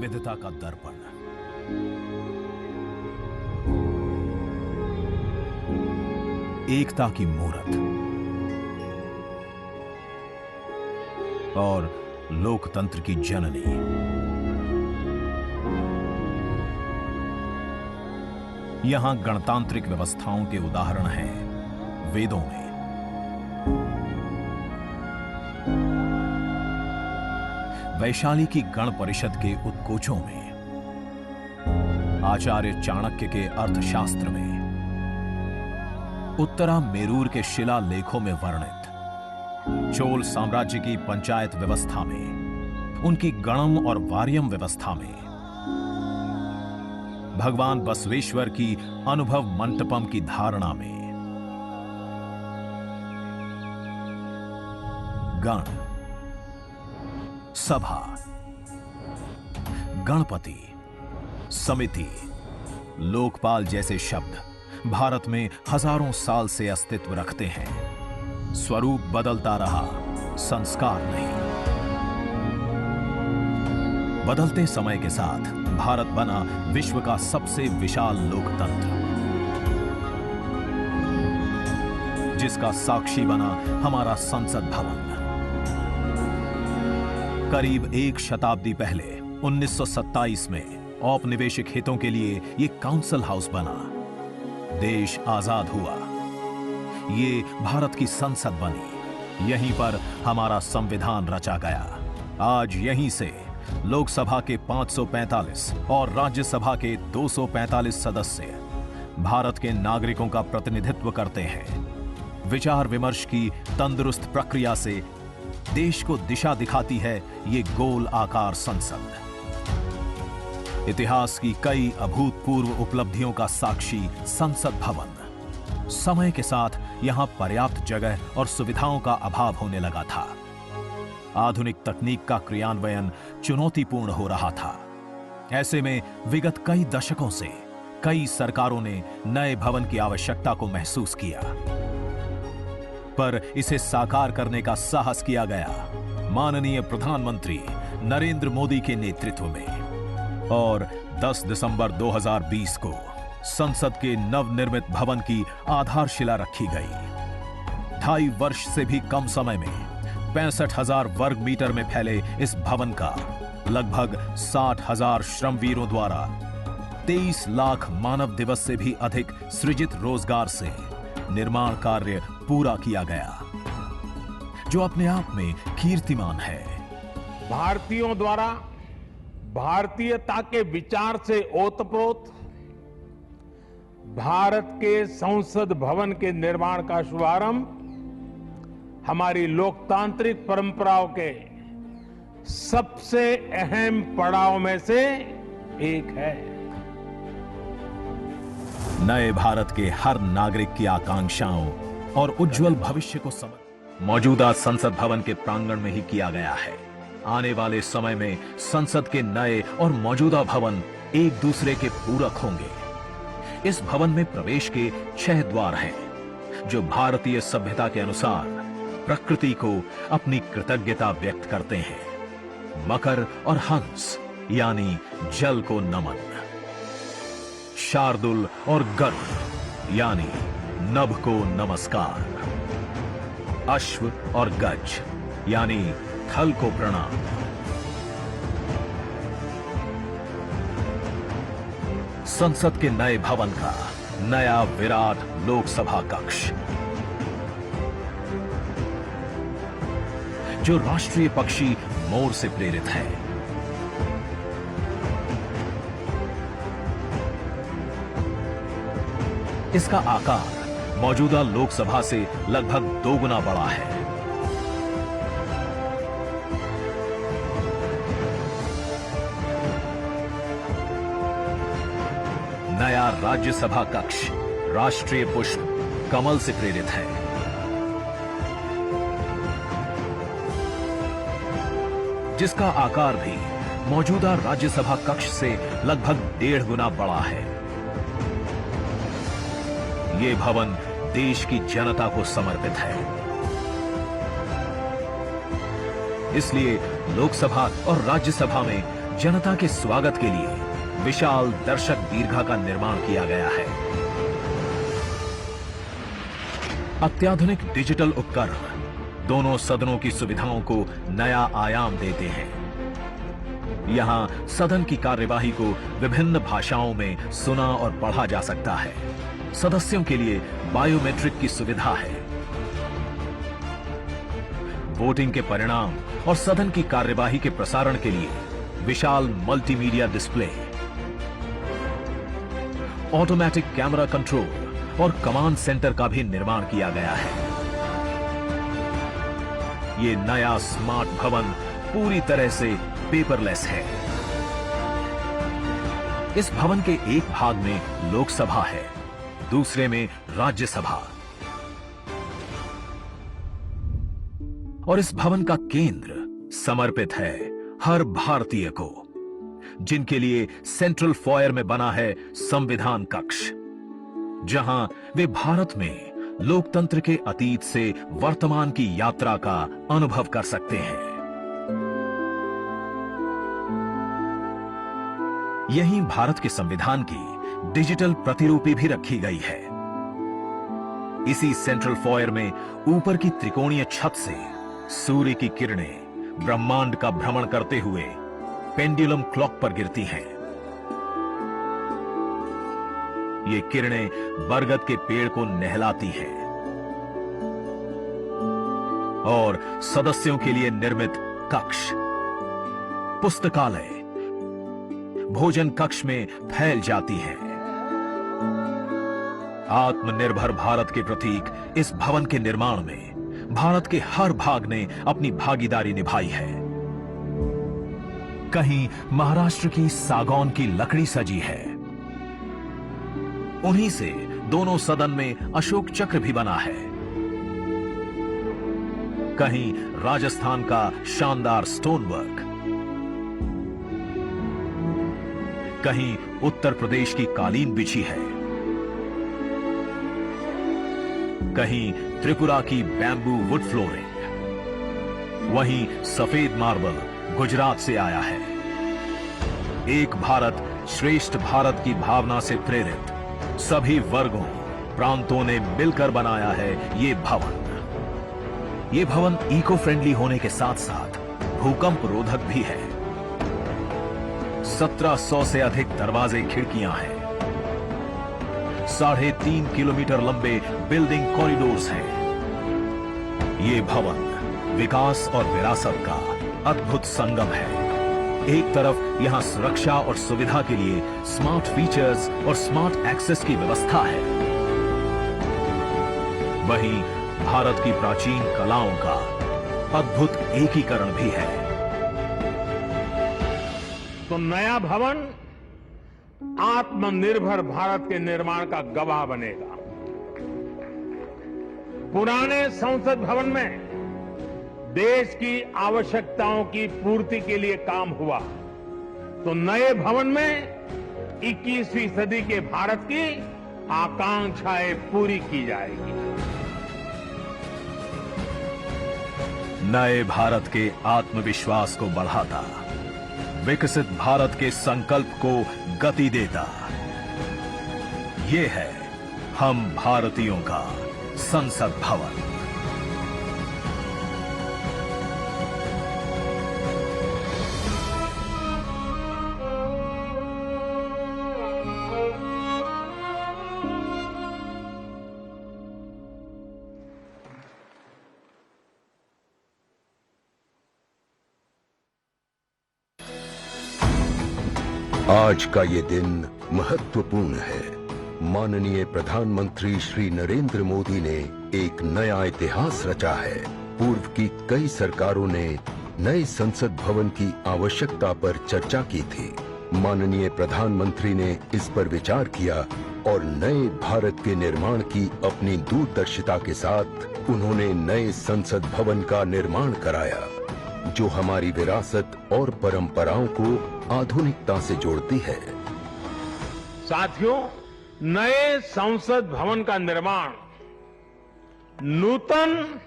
विविधता का दर्पण। एकता की मूरत और लोकतंत्र की जननी। यहां गणतांत्रिक व्यवस्थाओं के उदाहरण हैं वेदों में। वैशाली की गण परिषद के उत्कोचों में, आचार्य चाणक्य के अर्थशास्त्र में, उत्तरा मेरूर के शिलालेखों में वर्णित चोल साम्राज्य की पंचायत व्यवस्था में, उनकी गणम और वार्यम व्यवस्था में, भगवान बसवेश्वर की अनुभव मंटपम की धारणा में। गण, सभा, गणपति, समिति, लोकपाल जैसे शब्द भारत में हजारों साल से अस्तित्व रखते हैं। स्वरूप बदलता रहा, संस्कार नहीं। बदलते समय के साथ भारत बना विश्व का सबसे विशाल लोकतंत्र, जिसका साक्षी बना हमारा संसद भवन। करीब एक शताब्दी पहले 1927 में औपनिवेशिक हितों के लिए यह काउंसिल हाउस बना। देश आजाद हुआ, ये भारत की संसद बनी। यहीं पर हमारा संविधान रचा गया। आज यहीं से लोकसभा के 545 और राज्यसभा के 245 सदस्य भारत के नागरिकों का प्रतिनिधित्व करते हैं। विचार विमर्श की तंदुरुस्त प्रक्रिया से देश को दिशा दिखाती है ये गोल आकार संसद। इतिहास की कई अभूतपूर्व उपलब्धियों का साक्षी संसद भवन। समय के साथ यहां पर्याप्त जगह और सुविधाओं का अभाव होने लगा था। आधुनिक तकनीक का क्रियान्वयन चुनौतीपूर्ण हो रहा था। ऐसे में विगत कई दशकों से कई सरकारों ने नए भवन की आवश्यकता को महसूस किया, पर इसे साकार करने का साहस किया गया माननीय प्रधानमंत्री नरेंद्र मोदी के नेतृत्व में। और 10 दिसंबर 2020 को संसद के नवनिर्मित भवन की आधारशिला रखी गई। 2.5 वर्ष से भी कम समय में 65,000 वर्ग मीटर में फैले इस भवन का लगभग 60,000 श्रमवीरों द्वारा 23 लाख मानव दिवस से भी अधिक सृजित रोजगार से निर्माण कार्य पूरा किया गया, जो अपने आप में कीर्तिमान है। भारतीयों द्वारा भारतीयता के विचार से ओतप्रोत भारत के संसद भवन के निर्माण का शुभारंभ हमारी लोकतांत्रिक परंपराओं के सबसे अहम पड़ाव में से एक है। नए भारत के हर नागरिक की आकांक्षाओं और उज्जवल भविष्य को समझ मौजूदा संसद भवन के प्रांगण में ही किया गया है। आने वाले समय में संसद के नए और मौजूदा भवन एक दूसरे के पूरक होंगे। इस भवन में प्रवेश के 6 द्वार हैं, जो भारतीय सभ्यता के अनुसार प्रकृति को अपनी कृतज्ञता व्यक्त करते हैं। मकर और हंस यानी जल को नमन, शार्दुल और गरुड़ यानी नभ को नमस्कार, अश्व और गज यानी थल को प्रणाम। संसद के नए भवन का नया विराट लोकसभा कक्ष, जो राष्ट्रीय पक्षी मोर से प्रेरित है। इसका आकार मौजूदा लोकसभा से लगभग 2 गुना बड़ा है। नया राज्यसभा कक्ष राष्ट्रीय पुष्प कमल से प्रेरित है। जिसका आकार भी मौजूदा राज्यसभा कक्ष से लगभग 1.5 गुना बड़ा है। ये भवन देश की जनता को समर्पित है। इसलिए लोकसभा और राज्यसभा में जनता के स्वागत के लिए विशाल दर्शक दीर्घा का निर्माण किया गया है। अत्याधुनिक डिजिटल उपकरण दोनों सदनों की सुविधाओं को नया आयाम देते हैं। यहां सदन की कार्यवाही को विभिन्न भाषाओं में सुना और पढ़ा जा सकता है। सदस्यों के लिए बायोमेट्रिक की सुविधा है। वोटिंग के परिणाम और सदन की कार्यवाही के प्रसारण के लिए विशाल multimedia display, automatic camera control और कमांड सेंटर का भी निर्माण किया गया है। ये नया स्मार्ट भवन पूरी तरह से पेपरलेस है। इस भवन के एक भाग में लोकसभा है, दूसरे में राज्यसभा। और इस भवन का केंद्र समर्पित है हर भारतीय को, जिनके लिए सेंट्रल फॉयर में बना है संविधान कक्ष, जहां वे भारत में लोकतंत्र के अतीत से वर्तमान की यात्रा का अनुभव कर सकते हैं। यहीं भारत के संविधान की डिजिटल प्रतिलिपि भी रखी गई है। इसी सेंट्रल फॉयर में ऊपर की त्रिकोणीय छत से सूर्य की किरणें ब्रह्मांड का भ्रमण करते हुए पेंडुलम क्लॉक पर गिरती हैं। ये किरणें बरगद के पेड़ को नहलाती हैं और सदस्यों के लिए निर्मित कक्ष, पुस्तकालय, भोजन कक्ष में फैल जाती है। आत्मनिर्भर भारत के प्रतीक इस भवन के निर्माण में भारत के हर भाग ने अपनी भागीदारी निभाई है। कहीं महाराष्ट्र की सागौन की लकड़ी सजी है, उन्हीं से दोनों सदन में अशोक चक्र भी बना है। कहीं राजस्थान का शानदार स्टोन वर्क, कहीं उत्तर प्रदेश की कालीन बिछी है, कहीं त्रिपुरा की बैम्बू वुड फ्लोरिंग, वहीं सफेद मार्बल गुजरात से आया है। एक भारत श्रेष्ठ भारत की भावना से प्रेरित सभी वर्गों, प्रांतों ने मिलकर बनाया है ये भवन। ये भवन इको फ्रेंडली होने के साथ साथ भूकंप रोधक भी है। 1700 से अधिक दरवाजे, खिड़कियां हैं। 3.5 किलोमीटर लंबे बिल्डिंग कॉरिडोर्स हैं। ये भवन विकास और विरासत का अद्भुत संगम है। एक तरफ यहां सुरक्षा और सुविधा के लिए स्मार्ट फीचर्स और स्मार्ट एक्सेस की व्यवस्था है, वहीं भारत की प्राचीन कलाओं का अद्भुत एकीकरण भी है। तो नया भवन आत्मनिर्भर भारत के निर्माण का गवाह बनेगा। पुराने संसद भवन में देश की आवश्यकताओं की पूर्ति के लिए काम हुआ, तो नए भवन में 21वीं सदी के भारत की आकांक्षाएं पूरी की जाएगी। नए भारत के आत्मविश्वास को बढ़ाता, विकसित भारत के संकल्प को गति देता, ये है हम भारतीयों का संसद भवन। आज का ये दिन महत्वपूर्ण है। माननीय प्रधानमंत्री श्री नरेंद्र मोदी ने एक नया इतिहास रचा है। पूर्व की कई सरकारों ने नए संसद भवन की आवश्यकता पर चर्चा की थी। माननीय प्रधानमंत्री ने इस पर विचार किया और नए भारत के निर्माण की अपनी दूरदर्शिता के साथ उन्होंने नए संसद भवन का निर्माण कराया, जो हमारी विरासत और परंपराओं को आधुनिकता से जोड़ती है। साथियों, नए संसद भवन का निर्माण नूतन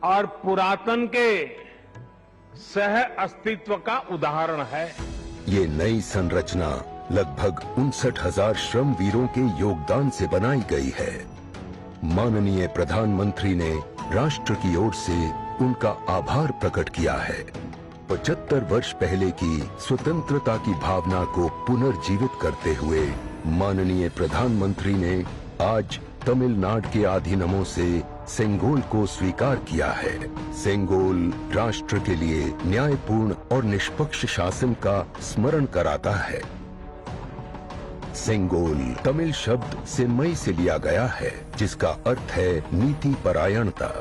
और पुरातन के सह अस्तित्व का उदाहरण है। ये नई संरचना लगभग 59,000 श्रम वीरों के योगदान से बनाई गई है। माननीय प्रधानमंत्री ने राष्ट्र की ओर से उनका आभार प्रकट किया है। 75 वर्ष पहले की स्वतंत्रता की भावना को पुनर्जीवित करते हुए माननीय प्रधानमंत्री ने आज तमिलनाडु के अधीनमों से सेंगोल को स्वीकार किया है। सेंगोल राष्ट्र के लिए न्यायपूर्ण और निष्पक्ष शासन का स्मरण कराता है। सेंगोल तमिल शब्द सेम्मई से लिया गया है, जिसका अर्थ है नीति परायणता।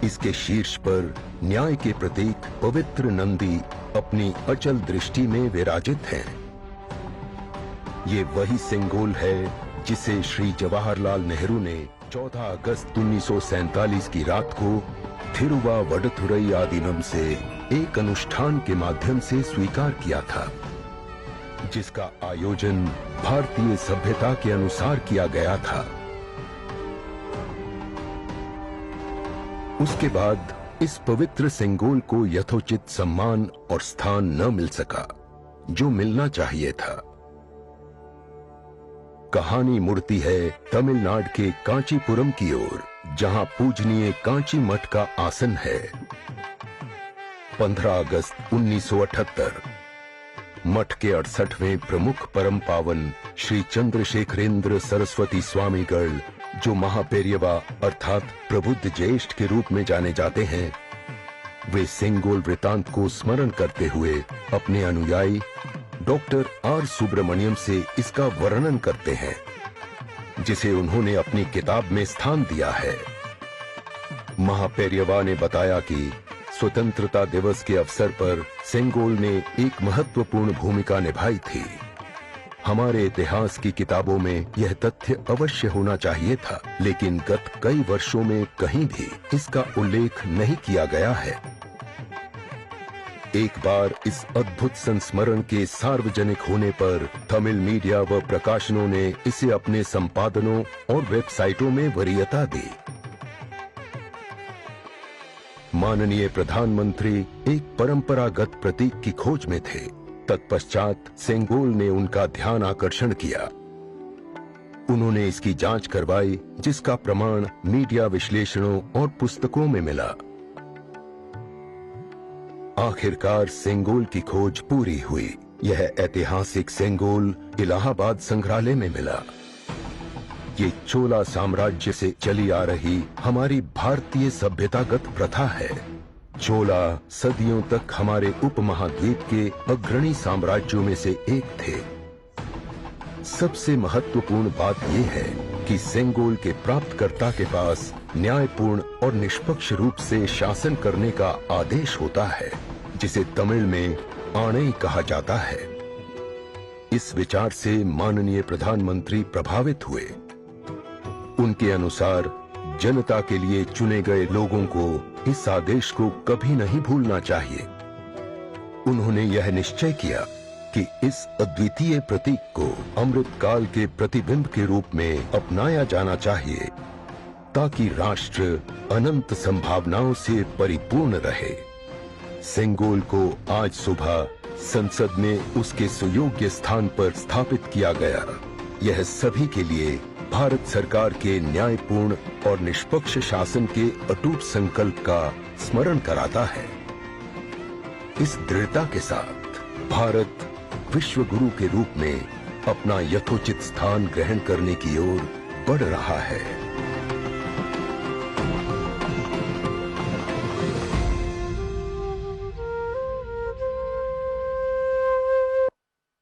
इसके शीर्ष पर न्याय के प्रतीक पवित्र नंदी अपनी अचल दृष्टि में विराजित हैं। ये वही सेंगोल है जिसे श्री जवाहरलाल नेहरू ने 14 अगस्त 1947 की रात को थिरुवावडथुरई आदीनम से एक अनुष्ठान के माध्यम से स्वीकार किया था, जिसका आयोजन भारतीय सभ्यता के अनुसार किया गया था। उसके बाद इस पवित्र सेंगोल को यथोचित सम्मान और स्थान न मिल सका जो मिलना चाहिए था। कहानी मुड़ती है तमिलनाडु के कांचीपुरम की ओर, जहां पूजनीय कांची मठ का आसन है। 15 अगस्त 1978 मठ के 68वें प्रमुख परम पावन श्री चंद्रशेखरेंद्र सरस्वती स्वामीगढ़, जो महापेरियवा अर्थात प्रबुद्ध ज्येष्ठ के रूप में जाने जाते हैं, वे सेंगोल वृतांत को स्मरण करते हुए अपने अनुयायी डॉक्टर आर सुब्रमण्यम से इसका वर्णन करते हैं, जिसे उन्होंने अपनी किताब में स्थान दिया है। महापेरियवा ने बताया कि स्वतंत्रता दिवस के अवसर पर सेंगोल ने एक महत्वपूर्ण भूमिका निभाई थी। हमारे इतिहास की किताबों में यह तथ्य अवश्य होना चाहिए था, लेकिन गत कई वर्षों में कहीं भी इसका उल्लेख नहीं किया गया है। एक बार इस अद्भुत संस्मरण के सार्वजनिक होने पर तमिल मीडिया व प्रकाशनों ने इसे अपने संपादनों और वेबसाइटों में वरीयता दी। माननीय प्रधानमंत्री एक परंपरागत प्रतीक की खोज में थे। तत्पश्चात सेंगोल ने उनका ध्यान आकर्षण किया। उन्होंने इसकी जांच करवाई, जिसका प्रमाण मीडिया विश्लेषणों और पुस्तकों में मिला। आखिरकार सेंगोल की खोज पूरी हुई। यह ऐतिहासिक सेंगोल इलाहाबाद संग्रहालय में मिला। ये चोला साम्राज्य से चली आ रही हमारी भारतीय सभ्यतागत प्रथा है। चोला सदियों तक हमारे उपमहाद्वीप के अग्रणी साम्राज्यों में से एक थे। सबसे महत्वपूर्ण बात यह है कि सेंगोल के प्राप्तकर्ता के पास न्यायपूर्ण और निष्पक्ष रूप से शासन करने का आदेश होता है, जिसे तमिल में आणई कहा जाता है। इस विचार से माननीय प्रधानमंत्री प्रभावित हुए। उनके अनुसार जनता के लिए चुने गए लोगों को इस आदेश को कभी नहीं भूलना चाहिए। उन्होंने यह निश्चय किया कि इस अद्वितीय प्रतीक को अमृत काल के प्रतिबिंब के रूप में अपनाया जाना चाहिए, ताकि राष्ट्र अनंत संभावनाओं से परिपूर्ण रहे। सेंगोल को आज सुबह संसद में उसके सुयोग्य स्थान पर स्थापित किया गया। यह सभी के लिए भारत सरकार के न्यायपूर्ण और निष्पक्ष शासन के अटूट संकल्प का स्मरण कराता है। इस दृढ़ता के साथ भारत विश्व गुरु के रूप में अपना यथोचित स्थान ग्रहण करने की ओर बढ़ रहा है।